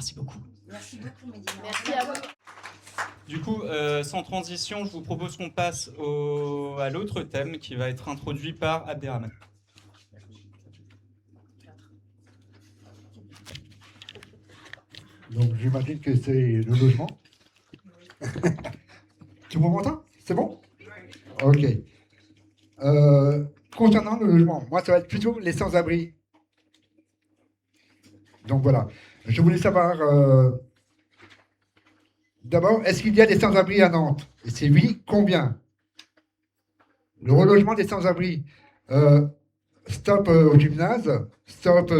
Merci beaucoup. Merci beaucoup, Médina. Merci à vous. Du coup, sans transition, je vous propose qu'on passe à l'autre thème qui va être introduit par Abderrahmane. Donc j'imagine que c'est le logement. Tout le monde m'entend? C'est bon? Ok. Concernant le logement, moi ça va être plutôt les sans-abri. Donc voilà. Je voulais savoir d'abord, est-ce qu'il y a des sans-abri à Nantes? Et si oui, combien? Le relogement des sans-abri. Stop au gymnase, stop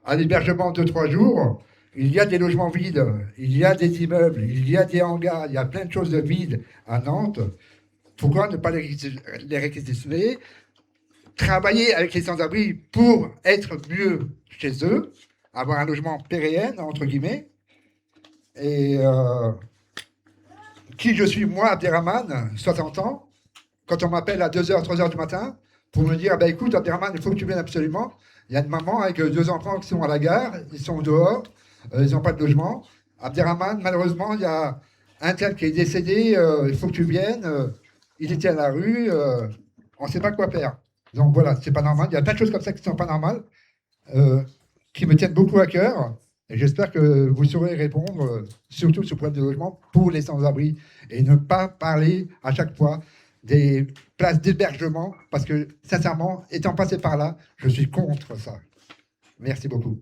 à l'hébergement de 3 jours. Il y a des logements vides, il y a des immeubles, il y a des hangars, il y a plein de choses de vides à Nantes. Pourquoi ne pas les réquisitionner? Travailler avec les sans-abri pour être mieux chez eux, avoir un logement pérenne, entre guillemets. Et qui je suis, moi, Abderrahmane, 60 ans, quand on m'appelle à 2h, 3h du matin, pour me dire, bah, écoute, Abderrahmane, il faut que tu viennes absolument. Il y a une maman avec 2 enfants qui sont à la gare, ils sont dehors, ils n'ont pas de logement. Abderrahmane, malheureusement, il y a un tel qui est décédé, il faut que tu viennes, il était à la rue, on ne sait pas quoi faire. Donc voilà, c'est pas normal. Il y a plein de choses comme ça qui ne sont pas normales, qui me tiennent beaucoup à cœur. Et j'espère que vous saurez répondre, surtout sur le problème de logement, pour les sans-abri. Et ne pas parler à chaque fois des places d'hébergement, parce que, sincèrement, étant passé par là, je suis contre ça. Merci beaucoup.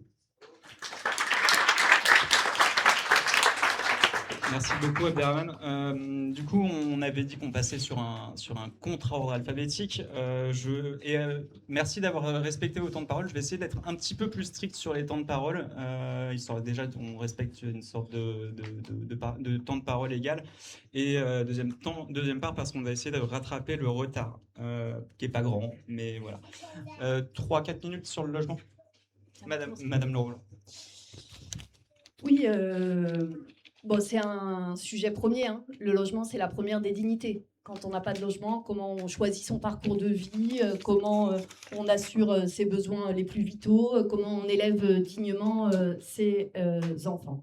Merci beaucoup, Abderrahmane. Du coup, on avait dit qu'on passait sur un contre-ordre alphabétique. Merci d'avoir respecté vos temps de parole. Je vais essayer d'être un petit peu plus strict sur les temps de parole, histoire déjà on respecte une sorte de temps de parole égal. Et deuxième part, parce qu'on va essayer de rattraper le retard, qui n'est pas grand, mais voilà. 3-4 minutes sur le logement. Madame Leroux. Oui, bon, c'est un sujet premier, hein. Le logement, c'est la première des dignités. Quand on n'a pas de logement, comment on choisit son parcours de vie, comment on assure ses besoins les plus vitaux, comment on élève dignement ses enfants.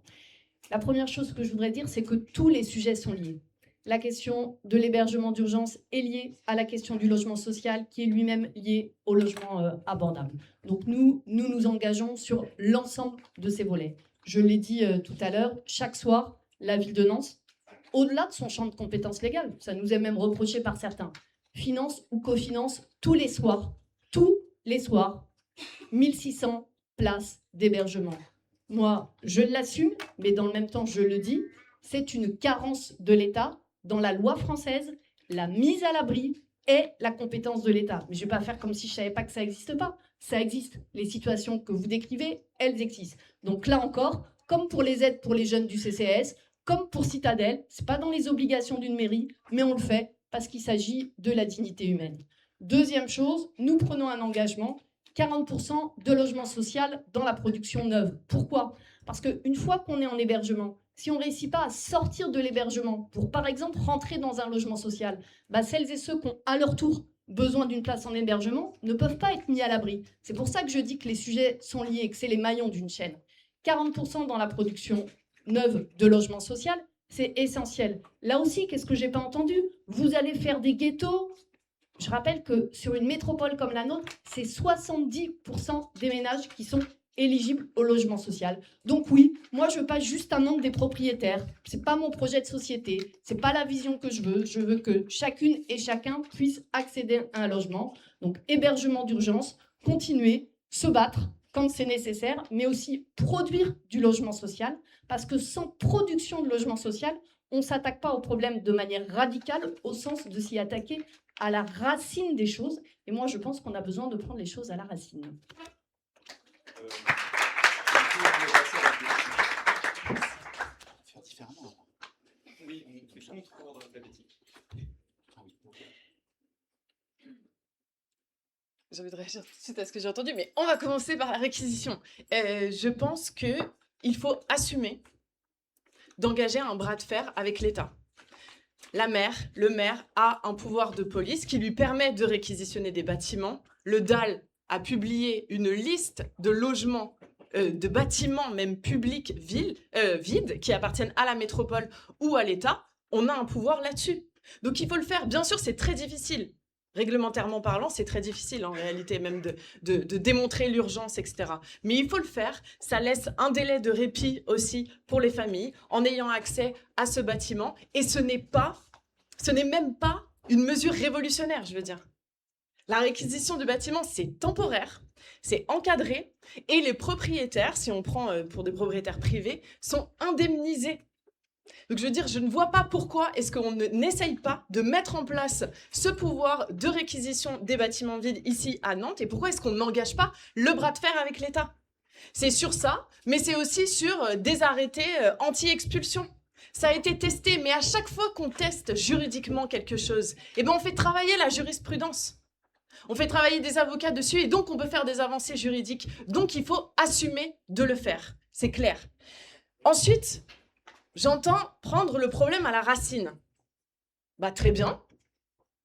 La première chose que je voudrais dire, c'est que tous les sujets sont liés. La question de l'hébergement d'urgence est liée à la question du logement social, qui est lui-même lié au logement abordable. Donc nous nous engageons sur l'ensemble de ces volets. Je l'ai dit tout à l'heure, chaque soir, la ville de Nantes, au-delà de son champ de compétences légales, ça nous est même reproché par certains, finance ou cofinance tous les soirs, 1600 places d'hébergement. Moi, je l'assume, mais dans le même temps, je le dis, c'est une carence de l'État. Dans la loi française, la mise à l'abri est la compétence de l'État. Mais je ne vais pas faire comme si je ne savais pas que ça n'existe pas. Ça existe. Les situations que vous décrivez, elles existent. Donc là encore, comme pour les aides pour les jeunes du CCAS, comme pour Citadel, ce n'est pas dans les obligations d'une mairie, mais on le fait parce qu'il s'agit de la dignité humaine. Deuxième chose, nous prenons un engagement, 40% de logement social dans la production neuve. Pourquoi? Parce qu'une fois qu'on est en hébergement, si on ne réussit pas à sortir de l'hébergement pour, par exemple, rentrer dans un logement social, celles et ceux qui ont, à leur tour, besoin d'une place en hébergement ne peuvent pas être mis à l'abri. C'est pour ça que je dis que les sujets sont liés et que c'est les maillons d'une chaîne. 40% dans la production neuve de logement social, c'est essentiel. Là aussi, qu'est-ce que je n'ai pas entendu? Vous allez faire des ghettos. Je rappelle que sur une métropole comme la nôtre, c'est 70% des ménages qui sont éligibles au logement social. Donc oui, moi je veux pas juste un nombre des propriétaires. C'est pas mon projet de société. C'est pas la vision que je veux. Je veux que chacune et chacun puisse accéder à un logement. Donc hébergement d'urgence, continuer, se battre quand c'est nécessaire, mais aussi produire du logement social, parce que sans production de logement social, on ne s'attaque pas au problème de manière radicale, au sens de s'y attaquer à la racine des choses. Et moi, je pense qu'on a besoin de prendre les choses à la racine. Faire différemment. Oui, on fait contre-ordre alphabétique. J'ai envie de réagir tout de suite à ce que j'ai entendu, mais on va commencer par la réquisition. Je pense qu'il faut assumer d'engager un bras de fer avec l'État. Le maire a un pouvoir de police qui lui permet de réquisitionner des bâtiments. Le DAL a publié une liste de logements de bâtiments, même publics, vides, qui appartiennent à la métropole ou à l'État, on a un pouvoir là-dessus. Donc il faut le faire. Bien sûr, c'est très difficile. Réglementairement parlant, c'est très difficile en réalité même de démontrer l'urgence, etc. Mais il faut le faire. Ça laisse un délai de répit aussi pour les familles en ayant accès à ce bâtiment. Et ce n'est même pas une mesure révolutionnaire, je veux dire. La réquisition du bâtiment, c'est temporaire, c'est encadré et les propriétaires, si on prend pour des propriétaires privés, sont indemnisés. Donc je veux dire, je ne vois pas pourquoi est-ce qu'on n'essaye pas de mettre en place ce pouvoir de réquisition des bâtiments vides ici à Nantes et pourquoi est-ce qu'on n'engage pas le bras de fer avec l'État. C'est sur ça, mais c'est aussi sur des arrêtés anti-expulsion. Ça a été testé, mais à chaque fois qu'on teste juridiquement quelque chose, eh ben on fait travailler la jurisprudence. On fait travailler des avocats dessus et donc on peut faire des avancées juridiques. Donc il faut assumer de le faire, c'est clair. Ensuite, j'entends prendre le problème à la racine. Bah très bien.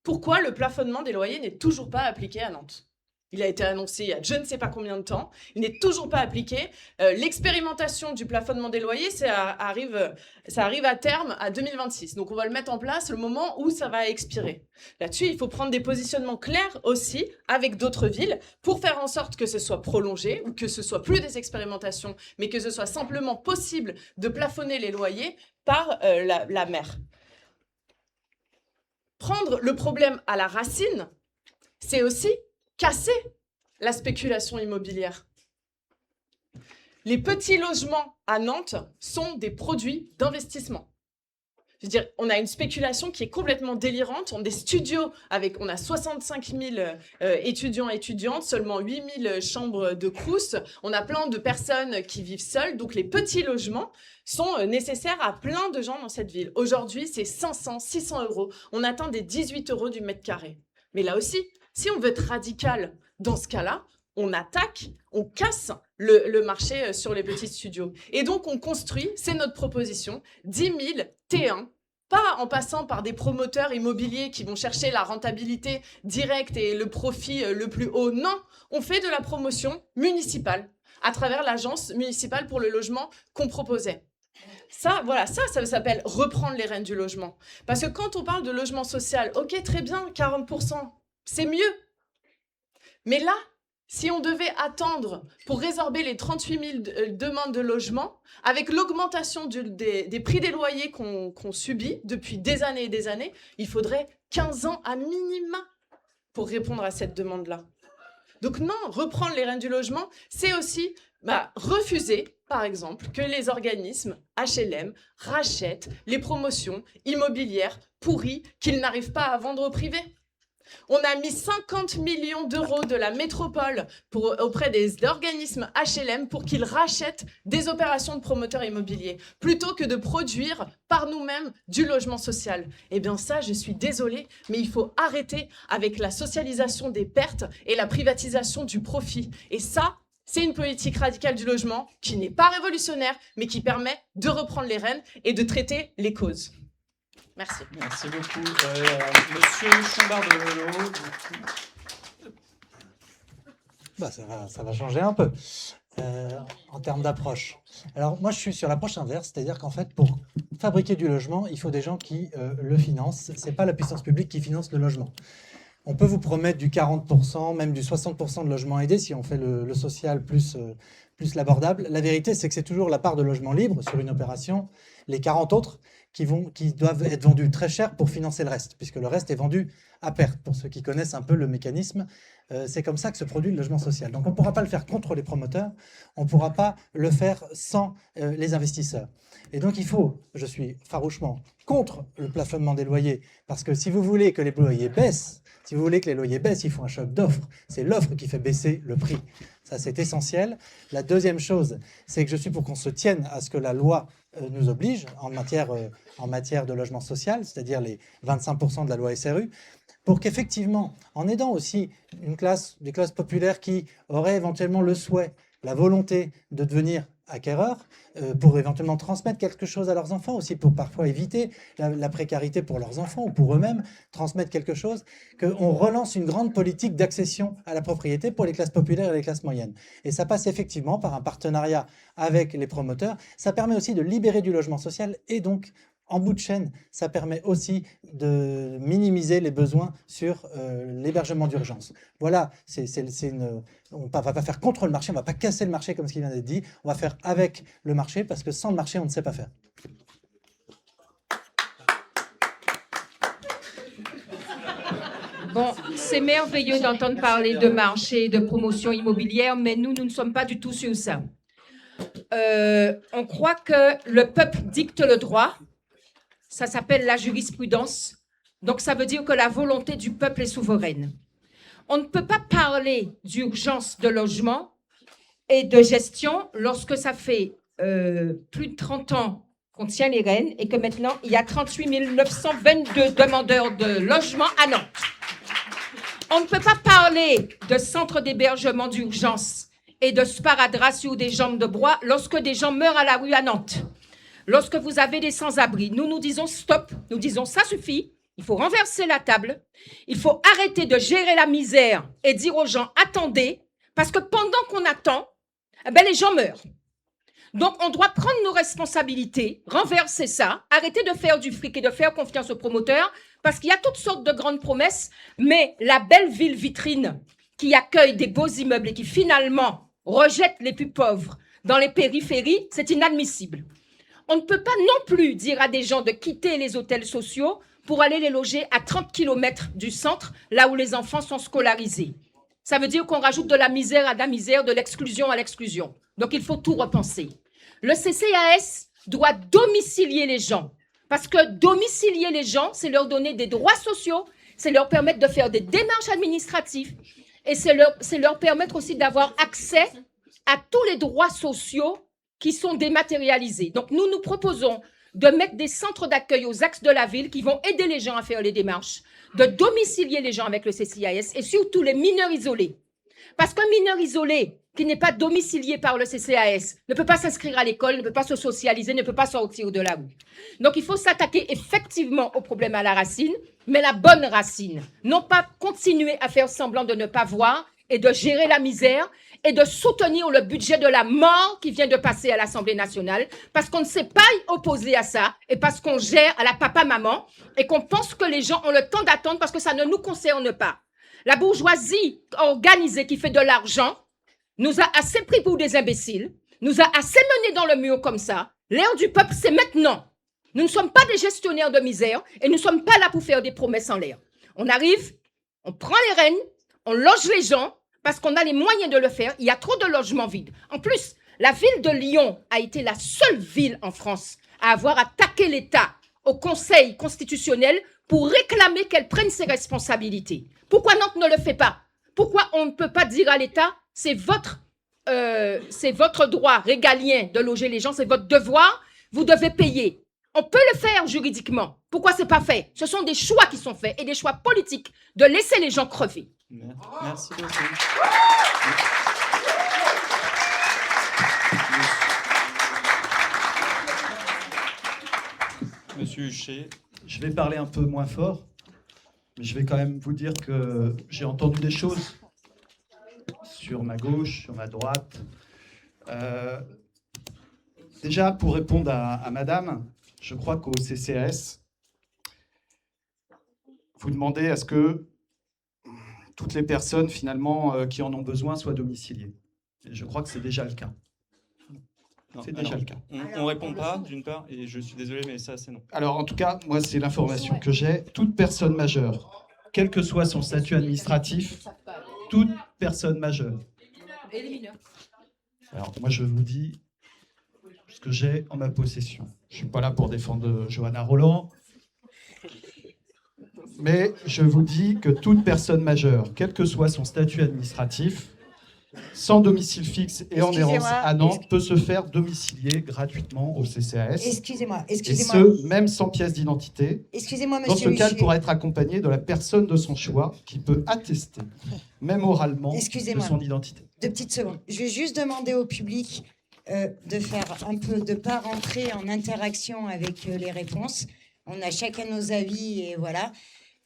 Pourquoi le plafonnement des loyers n'est toujours pas appliqué à Nantes ? Il a été annoncé il y a je ne sais pas combien de temps. Il n'est toujours pas appliqué. L'expérimentation du plafonnement des loyers, ça arrive à terme à 2026. Donc on va le mettre en place le moment où ça va expirer. Là-dessus, il faut prendre des positionnements clairs aussi avec d'autres villes pour faire en sorte que ce soit prolongé ou que ce soit plus des expérimentations, mais que ce soit simplement possible de plafonner les loyers par la maire. Prendre le problème à la racine, c'est aussi casser la spéculation immobilière. Les petits logements à Nantes sont des produits d'investissement. Je veux dire, on a une spéculation qui est complètement délirante. On a des studios on a 65 000 étudiants et étudiantes, seulement 8 000 chambres de crous. On a plein de personnes qui vivent seules. Donc les petits logements sont nécessaires à plein de gens dans cette ville. Aujourd'hui, c'est 500, 600 euros. On atteint des 18 euros du mètre carré. Mais là aussi, si on veut être radical dans ce cas-là, on attaque, on casse le marché sur les petits studios. Et donc, on construit, c'est notre proposition, 10 000 T1, pas en passant par des promoteurs immobiliers qui vont chercher la rentabilité directe et le profit le plus haut. Non, on fait de la promotion municipale à travers l'agence municipale pour le logement qu'on proposait. Ça s'appelle reprendre les rênes du logement. Parce que quand on parle de logement social, ok, très bien, 40%, c'est mieux. Mais là, si on devait attendre pour résorber les 38 000 demandes de logement, avec l'augmentation des prix des loyers qu'on subit depuis des années et des années, il faudrait 15 ans à minima pour répondre à cette demande-là. Donc non, reprendre les rênes du logement, c'est aussi refuser, par exemple, que les organismes HLM rachètent les promotions immobilières pourries qu'ils n'arrivent pas à vendre au privé. On a mis 50 millions d'euros de la métropole auprès des organismes HLM pour qu'ils rachètent des opérations de promoteurs immobiliers, plutôt que de produire par nous-mêmes du logement social. Eh bien ça, je suis désolée, mais il faut arrêter avec la socialisation des pertes et la privatisation du profit. Et ça, c'est une politique radicale du logement qui n'est pas révolutionnaire, mais qui permet de reprendre les rênes et de traiter les causes. Merci. Merci beaucoup. Monsieur Chambard de Lolo. Ça va changer un peu en termes d'approche. Alors moi, je suis sur l'approche inverse, c'est-à-dire qu'en fait, pour fabriquer du logement, il faut des gens qui le financent. Ce n'est pas la puissance publique qui finance le logement. On peut vous promettre du 40%, même du 60% de logements aidés si on fait le social plus l'abordable. La vérité, c'est que c'est toujours la part de logements libres sur une opération, les 40 autres qui doivent être vendus très cher pour financer le reste, puisque le reste est vendu à perte. Pour ceux qui connaissent un peu le mécanisme, c'est comme ça que se produit le logement social. Donc on ne pourra pas le faire contre les promoteurs, on ne pourra pas le faire sans les investisseurs. Et donc je suis farouchement contre le plafonnement des loyers, parce que si vous voulez que les loyers baissent, il faut un choc d'offres. C'est l'offre qui fait baisser le prix. Ça, c'est essentiel. La deuxième chose, c'est que je suis pour qu'on se tienne à ce que la loi nous oblige en matière de logement social, c'est-à-dire les 25% de la loi SRU, pour qu'effectivement, en aidant aussi des classes populaires qui auraient éventuellement le souhait, la volonté de devenir acquéreurs, pour éventuellement transmettre quelque chose à leurs enfants, aussi pour parfois éviter la précarité pour leurs enfants ou pour eux-mêmes, transmettre quelque chose, qu'on relance une grande politique d'accession à la propriété pour les classes populaires et les classes moyennes. Et ça passe effectivement par un partenariat avec les promoteurs. Ça permet aussi de libérer du logement social et donc, en bout de chaîne, ça permet aussi de minimiser les besoins sur l'hébergement d'urgence. Voilà, on ne va pas faire contre le marché, on ne va pas casser le marché comme ce qui vient d'être dit, on va faire avec le marché parce que sans le marché, on ne sait pas faire. Bon, c'est merveilleux d'entendre parler de marché, de promotion immobilière, mais nous ne sommes pas du tout sur ça. On croit que le peuple dicte le droit. Ça s'appelle la jurisprudence. Donc, ça veut dire que la volonté du peuple est souveraine. On ne peut pas parler d'urgence de logement et de gestion lorsque ça fait plus de 30 ans qu'on tient les rênes et que maintenant, il y a 38 922 demandeurs de logement à Nantes. On ne peut pas parler de centre d'hébergement d'urgence et de sparadrap sur des jambes de bois lorsque des gens meurent à la rue à Nantes. Lorsque vous avez des sans-abri, nous disons stop, nous disons ça suffit, il faut renverser la table, il faut arrêter de gérer la misère et dire aux gens attendez, parce que pendant qu'on attend, les gens meurent. Donc on doit prendre nos responsabilités, renverser ça, arrêter de faire du fric et de faire confiance aux promoteurs, parce qu'il y a toutes sortes de grandes promesses, mais la belle ville vitrine qui accueille des beaux immeubles et qui finalement rejette les plus pauvres dans les périphéries, c'est inadmissible. On ne peut pas non plus dire à des gens de quitter les hôtels sociaux pour aller les loger à 30 km du centre, là où les enfants sont scolarisés. Ça veut dire qu'on rajoute de la misère à la misère, de l'exclusion à l'exclusion. Donc, il faut tout repenser. Le CCAS doit domicilier les gens. Parce que domicilier les gens, c'est leur donner des droits sociaux, c'est leur permettre de faire des démarches administratives et c'est leur permettre aussi d'avoir accès à tous les droits sociaux qui sont dématérialisés. Donc, nous proposons de mettre des centres d'accueil aux axes de la ville qui vont aider les gens à faire les démarches, de domicilier les gens avec le CCAS et surtout les mineurs isolés. Parce qu'un mineur isolé qui n'est pas domicilié par le CCAS ne peut pas s'inscrire à l'école, ne peut pas se socialiser, ne peut pas sortir de la rue. Donc, il faut s'attaquer effectivement au problème à la racine, mais la bonne racine. Non pas continuer à faire semblant de ne pas voir et de gérer la misère et de soutenir le budget de la mort qui vient de passer à l'Assemblée nationale, parce qu'on ne s'est pas opposé à ça, et parce qu'on gère à la papa-maman, et qu'on pense que les gens ont le temps d'attendre parce que ça ne nous concerne pas. La bourgeoisie organisée qui fait de l'argent nous a assez pris pour des imbéciles, nous a assez menés dans le mur comme ça. L'ère du peuple, c'est maintenant. Nous ne sommes pas des gestionnaires de misère, et nous ne sommes pas là pour faire des promesses en l'air. On arrive, on prend les rênes, on loge les gens, parce qu'on a les moyens de le faire. Il y a trop de logements vides. En plus, la ville de Lyon a été la seule ville en France à avoir attaqué l'État au Conseil constitutionnel pour réclamer qu'elle prenne ses responsabilités. Pourquoi Nantes ne le fait pas? Pourquoi on ne peut pas dire à l'État, c'est votre droit régalien de loger les gens, c'est votre devoir, vous devez payer. On peut le faire juridiquement. Pourquoi c'est pas fait? Ce sont des choix qui sont faits et des choix politiques de laisser les gens crever. Merci beaucoup. Monsieur Huchet, je vais parler un peu moins fort, mais je vais quand même vous dire que j'ai entendu des choses sur ma gauche, sur ma droite. Déjà, pour répondre à madame, je crois qu'au CCAS, vous demandez à ce que toutes les personnes, finalement, qui en ont besoin soient domiciliées. Et je crois que c'est déjà le cas. C'est déjà le cas. On ne répond pas, d'une part, et je suis désolé, mais ça, c'est non. Alors, en tout cas, moi, c'est l'information que j'ai. Toute personne majeure, quel que soit son statut administratif, toute personne majeure. Et les mineurs. Alors, moi, je vous dis ce que j'ai en ma possession. Je ne suis pas là pour défendre Johanna Roland, mais je vous dis que toute personne majeure, quel que soit son statut administratif, sans domicile fixe et en errance à Nantes, peut se faire domicilier gratuitement au CCAS. Excusez-moi. Et ce, même sans pièce d'identité. Excusez-moi, Dans monsieur ce cas, Huchet. il pourra être accompagné de la personne de son choix qui peut attester, même oralement, de Excusez-moi. son identité. 2 petites secondes. Je vais juste demander au public de faire un peu, de pas rentrer en interaction avec les réponses. On a chacun nos avis et voilà.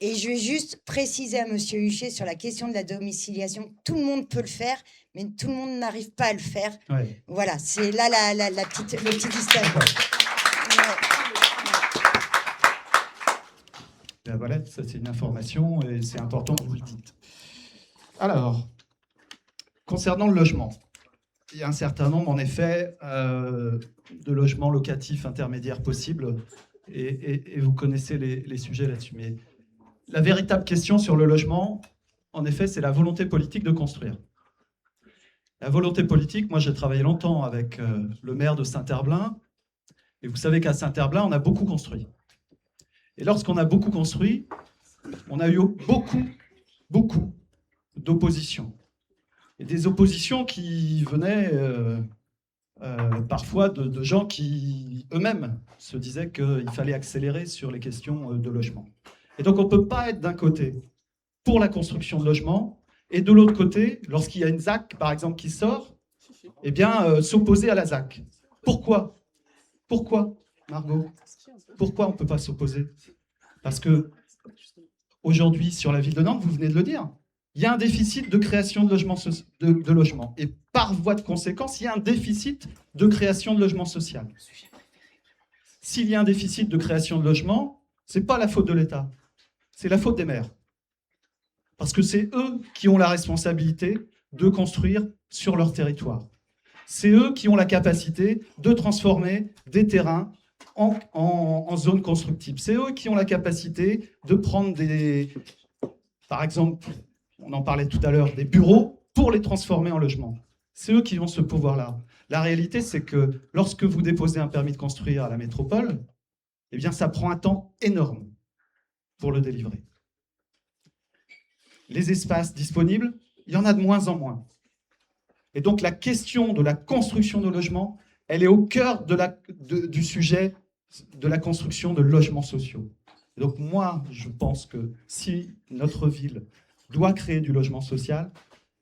Et je vais juste préciser à Monsieur Huchet sur la question de la domiciliation. Tout le monde peut le faire, mais tout le monde n'arrive pas à le faire. Ouais. Voilà, c'est là le petit distinguo. Ben voilà, ça c'est une information et c'est important que vous le dites. Alors, concernant le logement, il y a un certain nombre en effet de logements locatifs intermédiaires possibles et vous connaissez les sujets là-dessus. Mais la véritable question sur le logement, en effet, c'est la volonté politique de construire. La volonté politique, moi j'ai travaillé longtemps avec le maire de Saint-Herblain et vous savez qu'à Saint-Herblain, on a beaucoup construit. Et lorsqu'on a beaucoup construit, on a eu beaucoup d'oppositions. Et des oppositions qui venaient parfois de gens qui eux-mêmes se disaient qu'il fallait accélérer sur les questions de logement. Et donc on ne peut pas être d'un côté pour la construction de logements et de l'autre côté, lorsqu'il y a une ZAC par exemple qui sort, eh bien s'opposer à la ZAC. Pourquoi, Margot? Pourquoi on ne peut pas s'opposer? Parce que aujourd'hui, sur la ville de Nantes, vous venez de le dire, il y a un déficit de création de logements. Et par voie de conséquence, il y a un déficit de création de logements sociaux. S'il y a un déficit de création de logements, ce n'est pas la faute de l'État, c'est la faute des maires. Parce que c'est eux qui ont la responsabilité de construire sur leur territoire. C'est eux qui ont la capacité de transformer des terrains en zone constructible. C'est eux qui ont la capacité de prendre par exemple, on en parlait tout à l'heure, des bureaux pour les transformer en logements. C'est eux qui ont ce pouvoir-là. La réalité, c'est que lorsque vous déposez un permis de construire à la métropole, eh bien, ça prend un temps énorme pour le délivrer. Les espaces disponibles, il y en a de moins en moins. Et donc, la question de la construction de logements, elle est au cœur du sujet de la construction de logements sociaux. Et donc moi, je pense que si notre ville doit créer du logement social,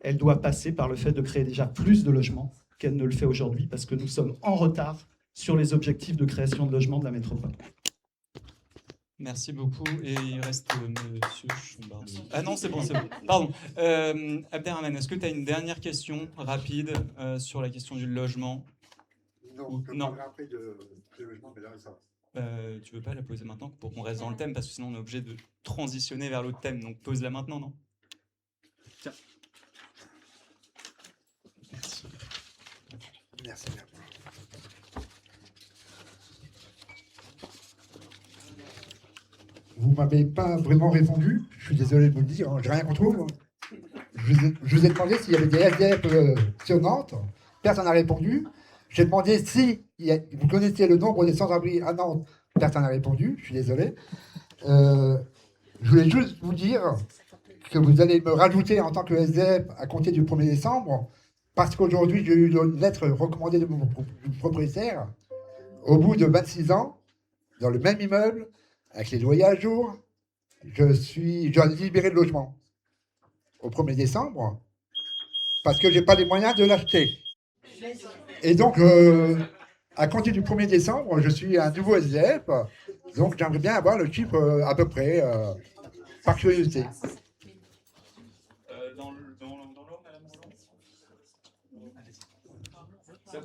elle doit passer par le fait de créer déjà plus de logements qu'elle ne le fait aujourd'hui, parce que nous sommes en retard sur les objectifs de création de logements de la métropole. Merci beaucoup. Et il reste Monsieur Chombardi. Ah non, c'est bon. Pardon. Abderrahmane, est-ce que tu as une dernière question rapide sur la question du logement? Non. Après de logement, mais là, ça va. Tu veux pas la poser maintenant pour qu'on reste dans le thème, parce que sinon on est obligé de transitionner vers l'autre thème. Donc pose-la maintenant, non? Tiens. Merci. Vous ne m'avez pas vraiment répondu. Je suis désolé de vous le dire. J'ai rien contre vous. Je vous ai demandé s'il y avait des SDF sur Nantes. Personne n'a répondu. J'ai demandé si vous connaissiez le nombre des sans-abri à Nantes. Personne n'a répondu. Je suis désolé. Je voulais juste vous dire que vous allez me rajouter en tant que SDF à compter du 1er décembre, parce qu'aujourd'hui, j'ai eu une lettre recommandée de mon propriétaire. Au bout de 26 ans, dans le même immeuble, avec les loyers à jour, je dois libérer le logement au 1er décembre, parce que je n'ai pas les moyens de l'acheter. Et donc, à compter du 1er décembre, je suis un nouveau SDF, donc j'aimerais bien avoir le chiffre à peu près, par curiosité. Dans l'ordre, madame Boulon?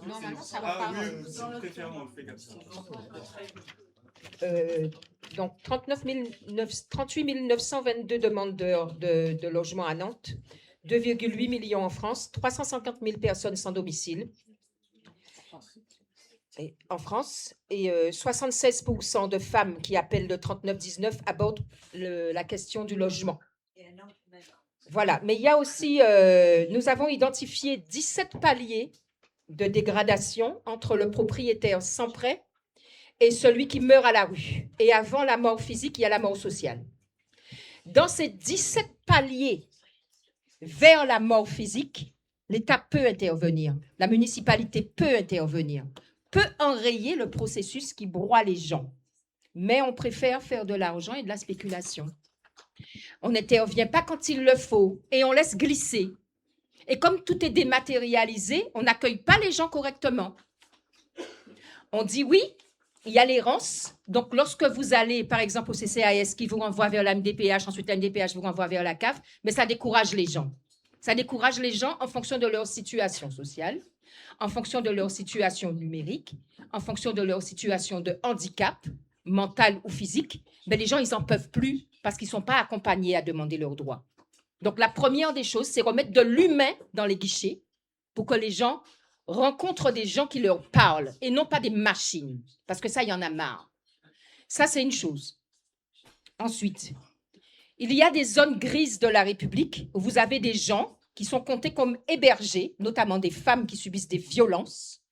Normalement, ça va pas. Oui, si vous préférez, on le fait comme ça. Donc, 38 922 demandeurs de logement à Nantes, 2,8 millions en France, 350 000 personnes sans domicile en France, et 76% de femmes qui appellent le 3919 abordent la question du logement. Voilà, mais il y a aussi, nous avons identifié 17 paliers de dégradation entre le propriétaire sans prêt et celui qui meurt à la rue. Et avant la mort physique, il y a la mort sociale. Dans ces 17 paliers vers la mort physique, l'État peut intervenir, la municipalité peut intervenir, peut enrayer le processus qui broie les gens. Mais on préfère faire de l'argent et de la spéculation. On n'intervient pas quand il le faut et on laisse glisser. Et comme tout est dématérialisé, on n'accueille pas les gens correctement. On dit oui, il y a l'errance. Donc, lorsque vous allez, par exemple, au CCAS qui vous renvoie vers la MDPH, ensuite la MDPH vous renvoie vers la CAF, mais ça décourage les gens. Ça décourage les gens en fonction de leur situation sociale, en fonction de leur situation numérique, en fonction de leur situation de handicap, mental ou physique. Mais les gens, ils n'en peuvent plus parce qu'ils ne sont pas accompagnés à demander leurs droits. Donc, la première des choses, c'est remettre de l'humain dans les guichets pour que les gens rencontrent des gens qui leur parlent et non pas des machines, parce que ça, il y en a marre. Ça, c'est une chose. Ensuite, il y a des zones grises de la République où vous avez des gens qui sont comptés comme hébergés, notamment des femmes qui subissent des violences,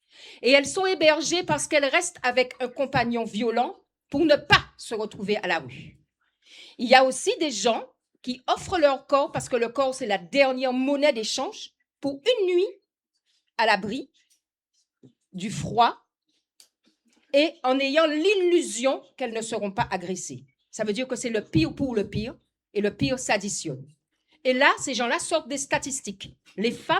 et elles sont hébergées parce qu'elles restent avec un compagnon violent pour ne pas se retrouver à la rue. Il y a aussi des gens qui offrent leur corps parce que le corps, c'est la dernière monnaie d'échange pour une nuit à l'abri du froid et en ayant l'illusion qu'elles ne seront pas agressées. Ça veut dire que c'est le pire pour le pire et le pire s'additionne. Et là, ces gens-là sortent des statistiques. Les femmes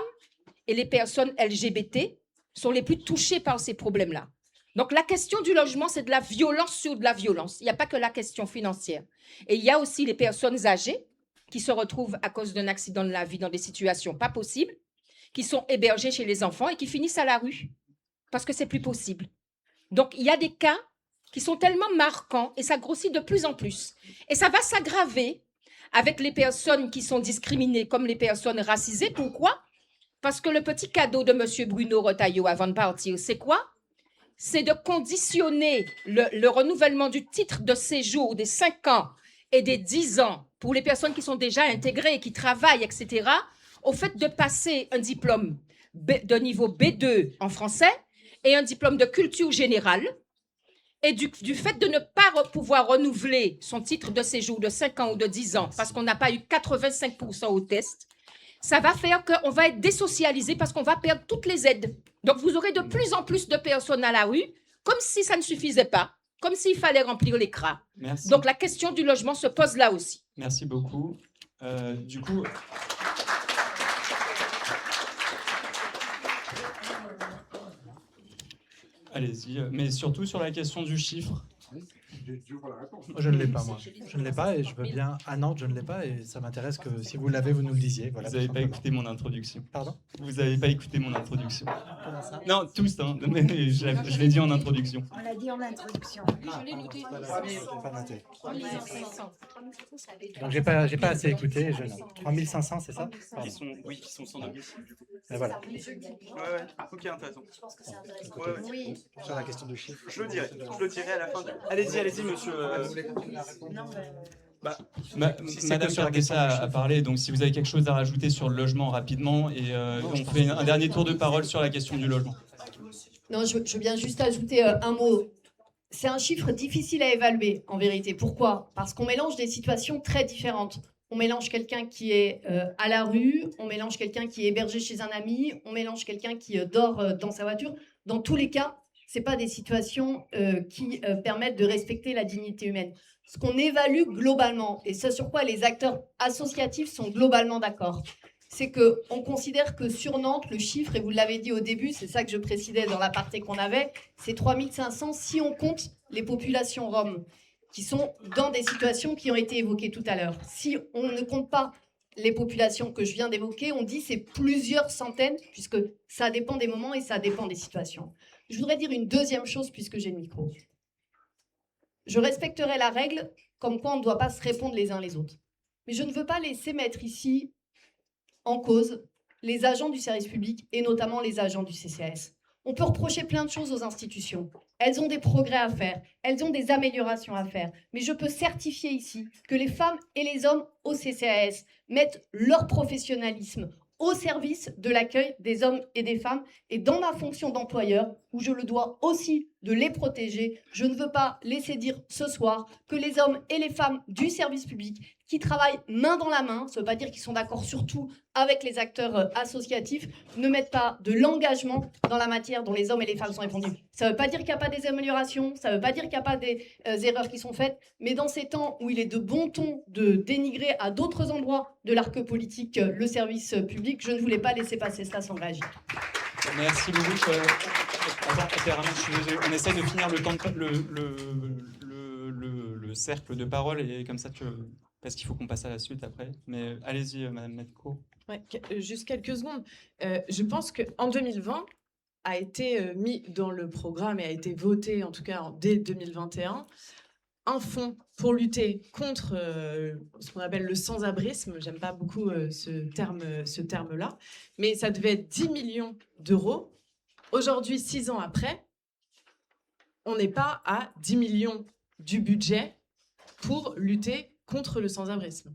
et les personnes LGBT sont les plus touchées par ces problèmes-là. Donc, la question du logement, c'est de la violence sur de la violence. Il n'y a pas que la question financière. Et il y a aussi les personnes âgées qui se retrouvent à cause d'un accident de la vie dans des situations pas possibles, qui sont hébergés chez les enfants et qui finissent à la rue parce que c'est plus possible. Donc, il y a des cas qui sont tellement marquants et ça grossit de plus en plus. Et ça va s'aggraver avec les personnes qui sont discriminées comme les personnes racisées. Pourquoi? Parce que le petit cadeau de M. Bruno Retailleau avant de partir, c'est quoi? C'est de conditionner le renouvellement du titre de séjour des 5 ans et des 10 ans pour les personnes qui sont déjà intégrées, qui travaillent, etc., au fait de passer un diplôme de niveau B2 en français et un diplôme de culture générale, et du fait de ne pas pouvoir renouveler son titre de séjour de 5 ans ou de 10 ans parce qu'on n'a pas eu 85% au test, ça va faire qu'on va être désocialisé parce qu'on va perdre toutes les aides. Donc, vous aurez de plus en plus de personnes à la rue, comme si ça ne suffisait pas, comme s'il fallait remplir les cras. Merci. Donc, la question du logement se pose là aussi. Merci beaucoup. Du coup... Allez-y, mais surtout sur la question du chiffre. Moi, je ne l'ai pas, moi. Je ne l'ai pas et je veux bien. À Nantes, je ne l'ai pas et ça m'intéresse que si vous l'avez, vous nous le disiez. Voilà, Vous n'avez pas écouté mon introduction. Pardon? Vous n'avez pas écouté mon introduction. Comment ça? Non, tous, hein, mais je l'ai dit en introduction. On l'a dit en introduction. Je l'ai pas noté. Donc, j'ai pas assez écouté. 3500, c'est ça? Pardon. Qui sont sans domicile, du coup. Et voilà. Ouais, ok, intéressant. Oui. Sur la question du chiffre. Je le dirai à la fin. Allez-y, monsieur. Madame Carguessa a parlé, donc si vous avez quelque chose à rajouter sur le logement rapidement, et on fait un dernier tour de parole sur la question du logement. Non, je viens juste ajouter un mot. C'est un chiffre difficile à évaluer, en vérité. Pourquoi? Parce qu'on mélange des situations très différentes. On mélange quelqu'un qui est à la rue, on mélange quelqu'un qui est hébergé chez un ami, on mélange quelqu'un qui dort dans sa voiture. Dans tous les cas, ce n'est pas des situations qui permettent de respecter la dignité humaine. Ce qu'on évalue globalement, et ce sur quoi les acteurs associatifs sont globalement d'accord, c'est qu'on considère que sur Nantes, le chiffre, et vous l'avez dit au début, c'est ça que je précisais dans la partie qu'on avait, c'est 3500 si on compte les populations roms, qui sont dans des situations qui ont été évoquées tout à l'heure. Si on ne compte pas les populations que je viens d'évoquer, on dit c'est plusieurs centaines, puisque ça dépend des moments et ça dépend des situations. Je voudrais dire une deuxième chose, puisque j'ai le micro. Je respecterai la règle, comme quoi on ne doit pas se répondre les uns les autres. Mais je ne veux pas laisser mettre ici en cause les agents du service public et notamment les agents du CCAS. On peut reprocher plein de choses aux institutions. Elles ont des progrès à faire, elles ont des améliorations à faire. Mais je peux certifier ici que les femmes et les hommes au CCAS mettent leur professionnalisme au service de l'accueil des hommes et des femmes. Et dans ma fonction d'employeur, où je le dois aussi de les protéger. Je ne veux pas laisser dire ce soir que les hommes et les femmes du service public qui travaillent main dans la main, ça ne veut pas dire qu'ils sont d'accord sur tout avec les acteurs associatifs, ne mettent pas de l'engagement dans la matière dont les hommes et les femmes sont répondus. Ça ne veut pas dire qu'il n'y a pas des améliorations, ça ne veut pas dire qu'il n'y a pas des erreurs qui sont faites, mais dans ces temps où il est de bon ton de dénigrer à d'autres endroits de l'arc politique le service public, je ne voulais pas laisser passer cela sans réagir. Merci beaucoup. Attends, Perrin, je suis désolé. On essaie de finir le temps le cercle de parole et comme ça, parce qu'il faut qu'on passe à la suite après. Mais allez-y, Madame Metco. Ouais, juste quelques secondes. Je pense qu'en 2020 a été mis dans le programme et a été voté, en tout cas dès 2021, un fonds pour lutter contre ce qu'on appelle le sans-abrisme. J'aime pas beaucoup ce terme-là, mais ça devait être 10 millions d'euros. Aujourd'hui, 6 ans après, on n'est pas à 10 millions du budget pour lutter contre le sans-abrisme.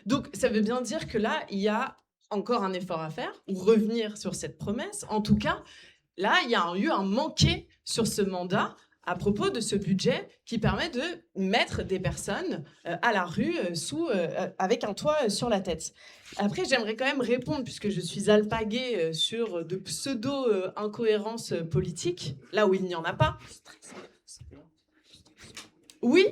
Donc, ça veut bien dire que là, il y a encore un effort à faire, ou revenir sur cette promesse. En tout cas, là, il y a eu un manqué sur ce mandat à propos de ce budget qui permet de mettre des personnes à la rue avec un toit sur la tête. Après, j'aimerais quand même répondre, puisque je suis alpaguée sur de pseudo-incohérences politiques, là où il n'y en a pas. Oui,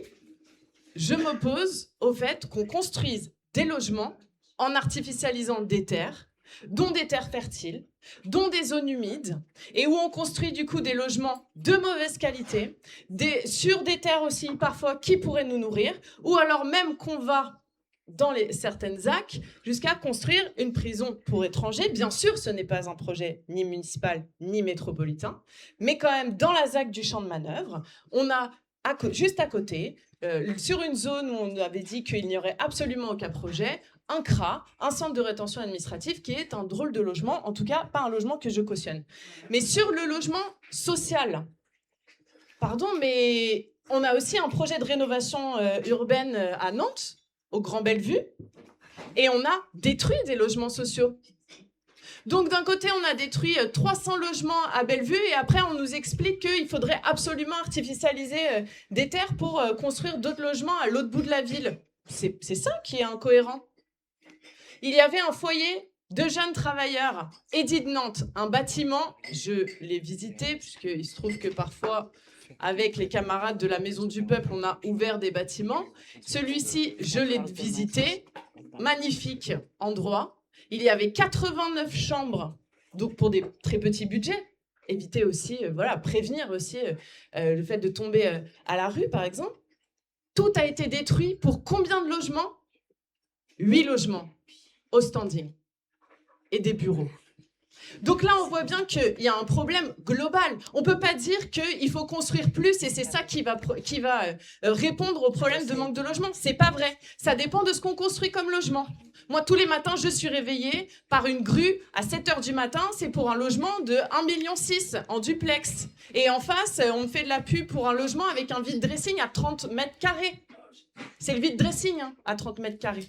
je m'oppose au fait qu'on construise des logements en artificialisant des terres, dont des terres fertiles, dont des zones humides, et où on construit du coup des logements de mauvaise qualité, sur des terres aussi parfois qui pourraient nous nourrir, ou alors même qu'on va dans certaines ZAC jusqu'à construire une prison pour étrangers. Bien sûr, ce n'est pas un projet ni municipal ni métropolitain, mais quand même dans la ZAC du champ de manœuvre, on a juste à côté, sur une zone où on avait dit qu'il n'y aurait absolument aucun projet, un CRA, un centre de rétention administrative, qui est un drôle de logement, en tout cas pas un logement que je cautionne. Mais sur le logement social, pardon, mais on a aussi un projet de rénovation urbaine à Nantes, au Grand Bellevue, et on a détruit des logements sociaux. Donc d'un côté, on a détruit 300 logements à Bellevue et après, on nous explique qu'il faudrait absolument artificialiser des terres pour construire d'autres logements à l'autre bout de la ville. C'est ça qui est incohérent. Il y avait un foyer de jeunes travailleurs, Edith de Nantes, un bâtiment, je l'ai visité, puisqu'il se trouve que parfois, avec les camarades de la Maison du Peuple, on a ouvert des bâtiments. Celui-ci, je l'ai visité, magnifique endroit. Il y avait 89 chambres, donc pour des très petits budgets. Éviter aussi, prévenir aussi le fait de tomber à la rue, par exemple. Tout a été détruit pour combien de logements ? 8 logements au standing et des bureaux. Donc là, on voit bien qu'il y a un problème global. On ne peut pas dire qu'il faut construire plus et c'est ça qui va répondre au problème de manque de logement. C'est pas vrai. Ça dépend de ce qu'on construit comme logement. Moi, tous les matins, je suis réveillée par une grue à 7h du matin. C'est pour un logement de 1,6 million en duplex. Et en face, on me fait de la pub pour un logement avec un vide dressing à 30 mètres carrés. C'est le vide dressing à 30 mètres carrés.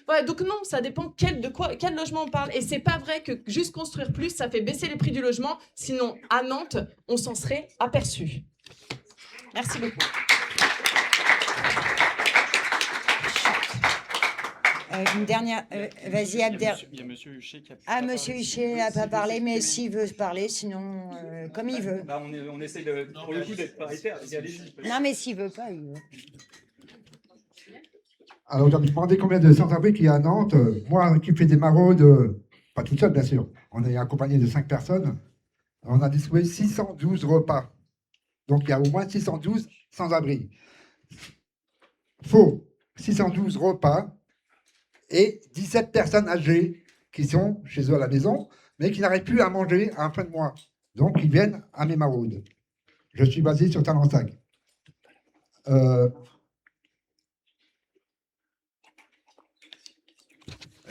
Ouais, donc non, ça dépend quel logement on parle. Et c'est pas vrai que juste construire plus, ça fait baisser les prix du logement. Sinon, à Nantes, on s'en serait aperçu. Merci beaucoup. Une dernière. Vas-y, Abder. Il y a Monsieur Huchet qui a Ah, Monsieur Huchet n'a pas parlé, mais s'il veut parler, sinon, comme il veut. Bah, on essaie pour le coup d'être paritaire. Allez-y. Non, mais s'il veut pas, il veut. Alors, vous me demandez combien de sans-abri qu'il y a à Nantes. Moi, qui fais des maraudes, pas tout seul, bien sûr. On est accompagné de 5 personnes. On a distribué 612 repas. Donc, il y a au moins 612 sans-abri. Faux. 612 repas et 17 personnes âgées qui sont chez eux à la maison, mais qui n'arrivent plus à manger à un fin de mois. Donc, ils viennent à mes maraudes. Je suis basé sur Talensac.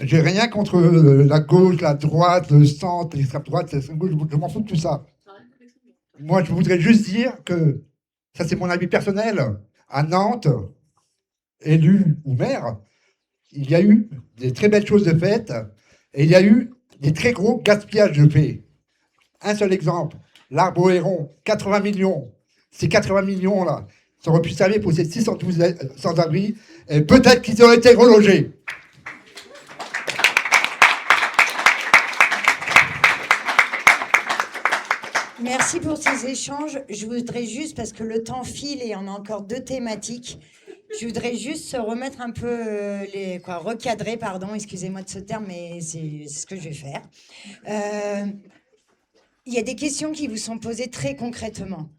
J'ai rien contre la gauche, la droite, le centre, l'extrême droite, l'extrême gauche, je m'en fous de tout ça. Moi, je voudrais juste dire que, ça c'est mon avis personnel, à Nantes, élu ou maire, il y a eu des très belles choses de faites et il y a eu des très gros gaspillages de faits. Un seul exemple, l'Arbre au Héron, 80 millions. Ces 80 millions là, ça aurait pu servir pour ces 612 sans-abri, et peut-être qu'ils auraient été relogés. Merci pour ces échanges. Je voudrais juste, parce que le temps file et on a encore 2 thématiques, je voudrais juste se remettre un peu, recadrer, pardon, excusez-moi de ce terme, mais c'est ce que je vais faire. Il y a des questions qui vous sont posées très concrètement.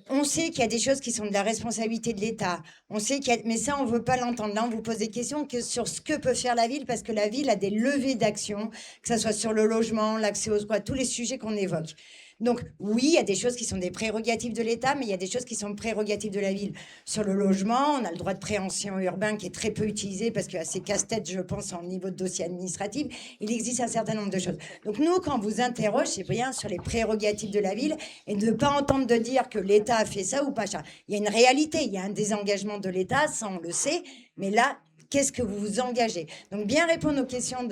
On sait qu'il y a des choses qui sont de la responsabilité de l'État. On sait mais ça, on ne veut pas l'entendre. Là, on vous pose des questions sur ce que peut faire la ville, parce que la ville a des leviers d'action, que ce soit sur le logement, l'accès aux droits, tous les sujets qu'on évoque. Donc, oui, il y a des choses qui sont des prérogatives de l'État, mais il y a des choses qui sont prérogatives de la ville. Sur le logement, on a le droit de préemption urbain qui est très peu utilisé parce qu'il y a ces casse-têtes, je pense, en niveau de dossier administratif. Il existe un certain nombre de choses. Donc, nous, quand on vous interroge, c'est bien sur les prérogatives de la ville et de ne pas entendre de dire que l'État a fait ça ou pas ça. Il y a une réalité, il y a un désengagement de l'État, ça, on le sait. Mais là, qu'est-ce que vous vous engagez? Donc, bien répondre aux questions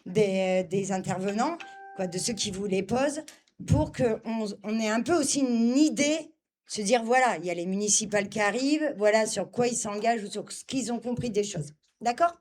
des intervenants, de ceux qui vous les posent, pour qu'on ait un peu aussi une idée, se dire, voilà, il y a les municipales qui arrivent, voilà sur quoi ils s'engagent ou sur ce qu'ils ont compris des choses. D'accord ?